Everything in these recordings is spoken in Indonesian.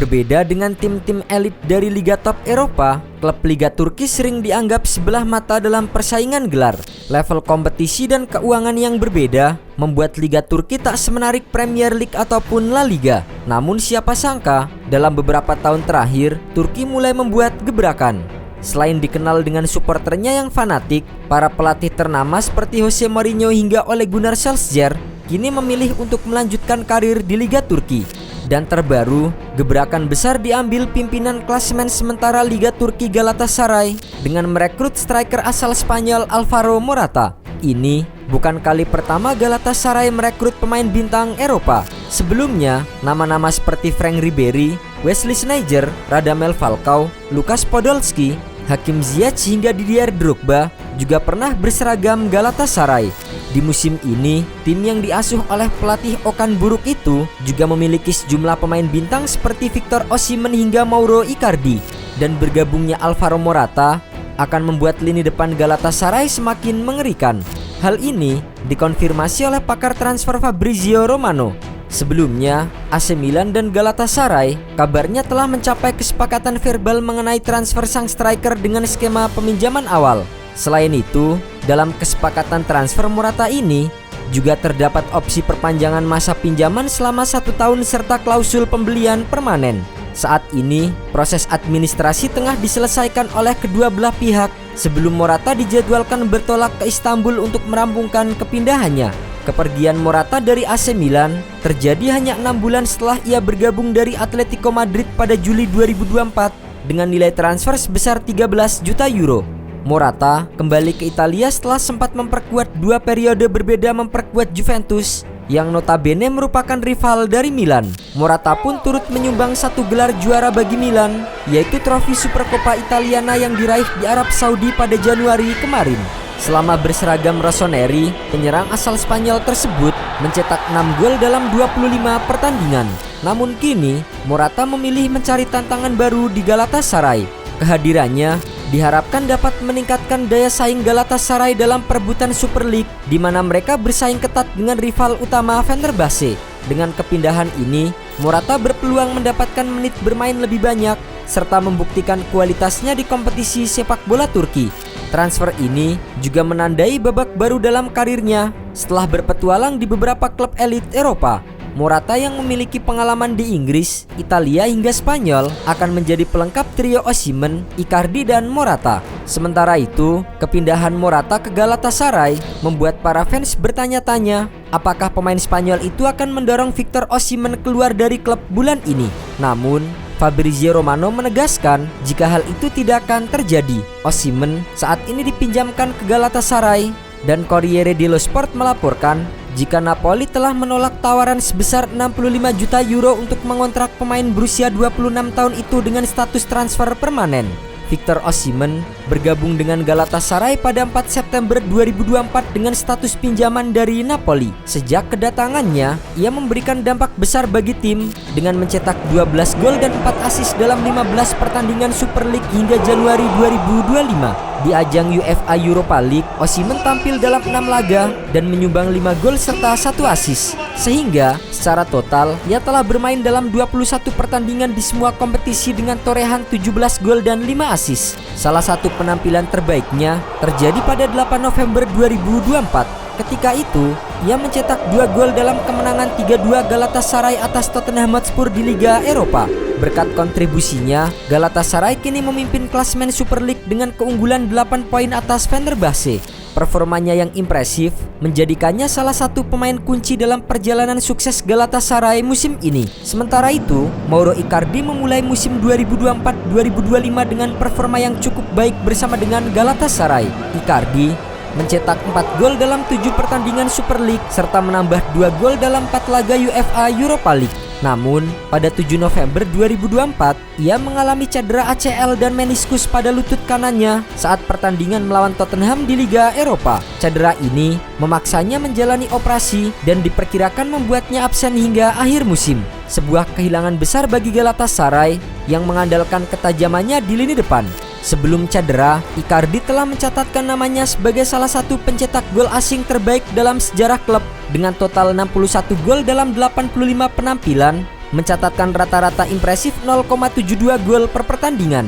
Berbeda dengan tim-tim elit dari Liga Top Eropa, klub Liga Turki sering dianggap sebelah mata dalam persaingan gelar. Level kompetisi dan keuangan yang berbeda membuat Liga Turki tak semenarik Premier League ataupun La Liga. Namun siapa sangka, dalam beberapa tahun terakhir, Turki mulai membuat gebrakan. Selain dikenal dengan suporternya yang fanatik, para pelatih ternama seperti Jose Mourinho hingga Ole Gunnar Solskjaer kini memilih untuk melanjutkan karir di Liga Turki. Dan terbaru, gebrakan besar diambil pimpinan klasemen sementara Liga Turki Galatasaray dengan merekrut striker asal Spanyol Alvaro Morata. Ini bukan kali pertama Galatasaray merekrut pemain bintang Eropa. Sebelumnya, nama-nama seperti Frank Ribery, Wesley Sneijder, Radamel Falcao, Lukas Podolski, Hakim Ziyech hingga Didier Drogba juga pernah berseragam Galatasaray. Di musim ini, tim yang diasuh oleh pelatih Okan Buruk itu juga memiliki sejumlah pemain bintang seperti Victor Osimhen hingga Mauro Icardi. Dan bergabungnya Alvaro Morata akan membuat lini depan Galatasaray semakin mengerikan. Hal ini dikonfirmasi oleh pakar transfer Fabrizio Romano. Sebelumnya, AC Milan dan Galatasaray kabarnya telah mencapai kesepakatan verbal mengenai transfer sang striker dengan skema peminjaman awal. Selain itu, dalam kesepakatan transfer Morata ini juga terdapat opsi perpanjangan masa pinjaman selama 1 tahun serta klausul pembelian permanen. Saat ini, proses administrasi tengah diselesaikan oleh kedua belah pihak sebelum Morata dijadwalkan bertolak ke Istanbul untuk merampungkan kepindahannya. Kepergian Morata dari AC Milan terjadi hanya 6 bulan setelah ia bergabung dari Atletico Madrid pada Juli 2024 dengan nilai transfer sebesar 13 juta euro. Morata kembali ke Italia setelah sempat memperkuat 2 periode berbeda memperkuat Juventus yang notabene merupakan rival dari Milan. Morata pun turut menyumbang 1 gelar juara bagi Milan, yaitu trofi Supercoppa Italiana yang diraih di Arab Saudi pada Januari kemarin. Selama berseragam rossoneri, penyerang asal Spanyol tersebut mencetak 6 gol dalam 25 pertandingan. Namun kini, Morata memilih mencari tantangan baru di Galatasaray. Kehadirannya diharapkan dapat meningkatkan daya saing Galatasaray dalam perebutan Super League, di mana mereka bersaing ketat dengan rival utama Fenerbahce. Dengan kepindahan ini, Morata berpeluang mendapatkan menit bermain lebih banyak serta membuktikan kualitasnya di kompetisi sepak bola Turki. Transfer ini juga menandai babak baru dalam karirnya setelah berpetualang di beberapa klub elit Eropa. Morata yang memiliki pengalaman di Inggris, Italia hingga Spanyol akan menjadi pelengkap trio Osimhen, Icardi dan Morata. Sementara itu, kepindahan Morata ke Galatasaray membuat para fans bertanya-tanya apakah pemain Spanyol itu akan mendorong Victor Osimhen keluar dari klub bulan ini. Namun, Fabrizio Romano menegaskan jika hal itu tidak akan terjadi. Osimhen saat ini dipinjamkan ke Galatasaray dan Corriere dello Sport melaporkan jika Napoli telah menolak tawaran sebesar 65 juta euro untuk mengontrak pemain berusia 26 tahun itu dengan status transfer permanen. Victor Osimhen bergabung dengan Galatasaray pada 4 September 2024 dengan status pinjaman dari Napoli. Sejak kedatangannya, ia memberikan dampak besar bagi tim dengan mencetak 12 gol dan 4 assist dalam 15 pertandingan Super League hingga Januari 2025. Di ajang UEFA Europa League, Osimhen tampil dalam 6 laga dan menyumbang 5 gol serta 1 assist. Sehingga secara total ia telah bermain dalam 21 pertandingan di semua kompetisi dengan torehan 17 gol dan 5 assist. Salah satu penampilan terbaiknya terjadi pada 8 November 2024. Ketika itu, ia mencetak 2 gol dalam kemenangan 3-2 Galatasaray atas Tottenham Hotspur di Liga Eropa. Berkat kontribusinya, Galatasaray kini memimpin klasemen Super League dengan keunggulan 8 poin atas Fenerbahce. Performanya yang impresif menjadikannya salah satu pemain kunci dalam perjalanan sukses Galatasaray musim ini. Sementara itu, Mauro Icardi memulai musim 2024-2025 dengan performa yang cukup baik bersama dengan Galatasaray. Icardi mencetak 4 gol dalam 7 pertandingan Super League serta menambah 2 gol dalam 4 laga UEFA Europa League. Namun, pada 7 November 2024, ia mengalami cedera ACL dan meniskus pada lutut kanannya saat pertandingan melawan Tottenham di Liga Eropa. Cedera ini memaksanya menjalani operasi dan diperkirakan membuatnya absen hingga akhir musim. Sebuah kehilangan besar bagi Galatasaray yang mengandalkan ketajamannya di lini depan. Sebelum cedera, Icardi telah mencatatkan namanya sebagai salah satu pencetak gol asing terbaik dalam sejarah klub dengan total 61 gol dalam 85 penampilan, mencatatkan rata-rata impresif 0,72 gol per pertandingan.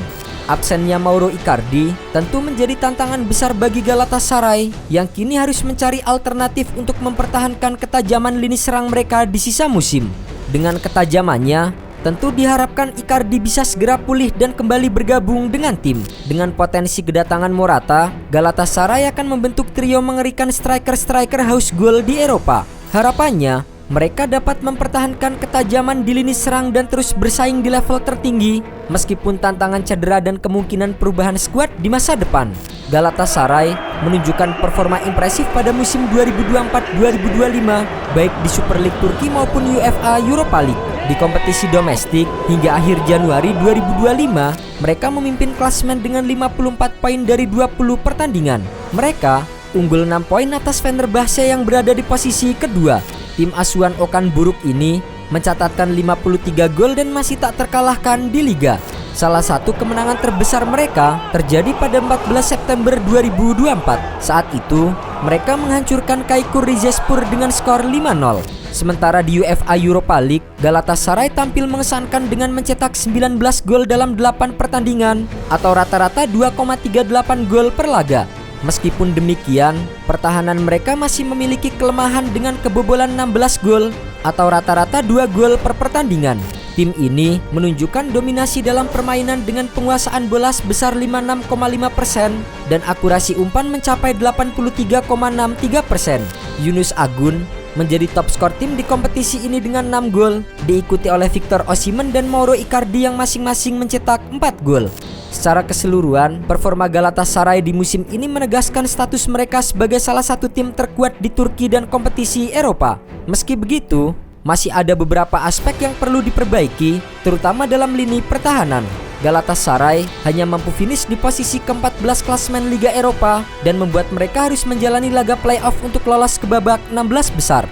Absennya Mauro Icardi tentu menjadi tantangan besar bagi Galatasaray yang kini harus mencari alternatif untuk mempertahankan ketajaman lini serang mereka di sisa musim. Dengan ketajamannya, tentu diharapkan Icardi bisa segera pulih dan kembali bergabung dengan tim. Dengan potensi kedatangan Morata, Galatasaray akan membentuk trio mengerikan striker-striker haus gol di Eropa. Harapannya, mereka dapat mempertahankan ketajaman di lini serang dan terus bersaing di level tertinggi meskipun tantangan cedera dan kemungkinan perubahan skuad di masa depan. Galatasaray menunjukkan performa impresif pada musim 2024-2025 baik di Super League Turki maupun UEFA Europa League. Di kompetisi domestik hingga akhir Januari 2025, mereka memimpin klasemen dengan 54 poin dari 20 pertandingan. Mereka unggul 6 poin atas Fenerbahce yang berada di posisi kedua. Tim asuhan Okan Buruk ini mencatatkan 53 gol dan masih tak terkalahkan di liga. Salah satu kemenangan terbesar mereka terjadi pada 14 September 2024. Saat itu, mereka menghancurkan Çaykur Rizespor dengan skor 5-0. Sementara di UEFA Europa League, Galatasaray tampil mengesankan dengan mencetak 19 gol dalam 8 pertandingan atau rata-rata 2,38 gol per laga. Meskipun demikian, pertahanan mereka masih memiliki kelemahan dengan kebobolan 16 gol atau rata-rata 2 gol per pertandingan. Tim ini menunjukkan dominasi dalam permainan dengan penguasaan bola sebesar 56,5% dan akurasi umpan mencapai 83,63%. Yunus Agun menjadi top skor tim di kompetisi ini dengan 6 gol, diikuti oleh Victor Osimhen dan Mauro Icardi yang masing-masing mencetak 4 gol. Secara keseluruhan, performa Galatasaray di musim ini menegaskan status mereka sebagai salah satu tim terkuat di Turki dan kompetisi Eropa. Meski begitu, masih ada beberapa aspek yang perlu diperbaiki, terutama dalam lini pertahanan. Galatasaray hanya mampu finish di posisi ke-14 klasemen Liga Eropa dan membuat mereka harus menjalani laga playoff untuk lolos ke babak 16 besar.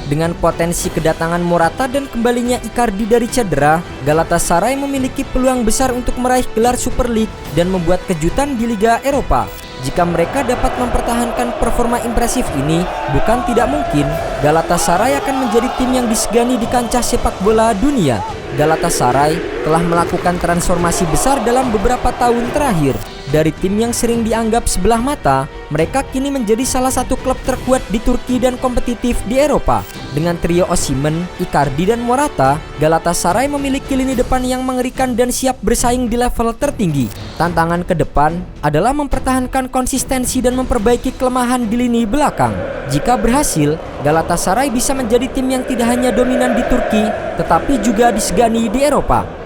Dengan potensi kedatangan Morata dan kembalinya Icardi dari cedera, Galatasaray memiliki peluang besar untuk meraih gelar Super League dan membuat kejutan di Liga Eropa. Jika mereka dapat mempertahankan performa impresif ini, bukan tidak mungkin Galatasaray akan menjadi tim yang disegani di kancah sepak bola dunia. Galatasaray telah melakukan transformasi besar dalam beberapa tahun terakhir. Dari tim yang sering dianggap sebelah mata, mereka kini menjadi salah satu klub terkuat di Turki dan kompetitif di Eropa. Dengan trio Osimhen, Icardi dan Morata, Galatasaray memiliki lini depan yang mengerikan dan siap bersaing di level tertinggi. Tantangan ke depan adalah mempertahankan konsistensi dan memperbaiki kelemahan di lini belakang. Jika berhasil, Galatasaray bisa menjadi tim yang tidak hanya dominan di Turki, tetapi juga disegani di Eropa.